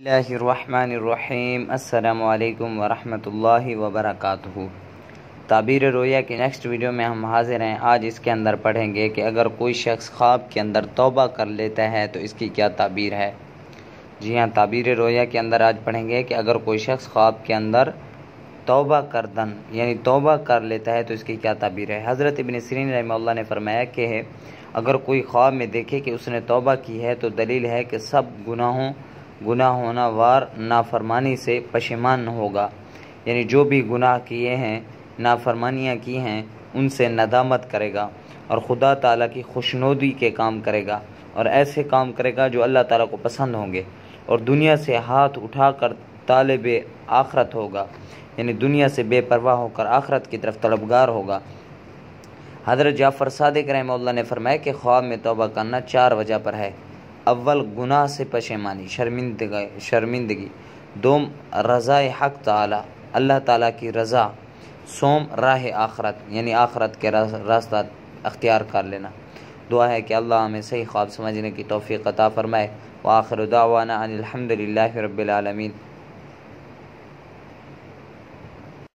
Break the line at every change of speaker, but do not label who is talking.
اللہ الرحمن الرحیم السلام علیکم ورحمۃ اللہ وبرکاتہ۔ تعبیر رویا کی نیکسٹ ویڈیو میں ہم حاضر ہیں۔ آج اس کے اندر پڑھیں گے کہ اگر کوئی شخص خواب کے اندر توبہ کر لیتا ہے تو اس کی کیا تعبیر ہے۔ جی ہاں، تعبیر رویا کے اندر آج پڑھیں گے کہ اگر کوئی شخص خواب کے اندر توبہ کردن یعنی توبہ کر لیتا ہے تو اس کی کیا تعبیر ہے۔ حضرت ابن سیرین رحمہ اللہ نے فرمایا کہ اگر کوئی خواب میں دیکھے کہ اس نے توبہ کی ہے تو دلیل ہے کہ سب گناہ ہونا وار نافرمانی سے پشیمان ہوگا، یعنی جو بھی گناہ کیے ہیں، نافرمانیاں کی ہیں، ان سے ندامت کرے گا اور خدا تعالیٰ کی خوشنودی کے کام کرے گا اور ایسے کام کرے گا جو اللہ تعالیٰ کو پسند ہوں گے، اور دنیا سے ہاتھ اٹھا کر طالب آخرت ہوگا، یعنی دنیا سے بے پرواہ ہو کر آخرت کی طرف طلبگار ہوگا۔ حضرت جعفر صادق رحمہ اللہ نے فرمایا کہ خواب میں توبہ کرنا 4 وجہ پر ہے۔ اول، گناہ سے پشیمانی شرمندگی۔ دوم، رضا حق تعالی اللہ تعالیٰ کی رضا۔ سوم، راہ آخرت یعنی آخرت کے راستہ اختیار کر لینا۔ دعا ہے کہ اللہ ہمیں صحیح خواب سمجھنے کی توفیق عطا فرمائے۔ وآخر دعوانا ان الحمد للہ رب العالمین۔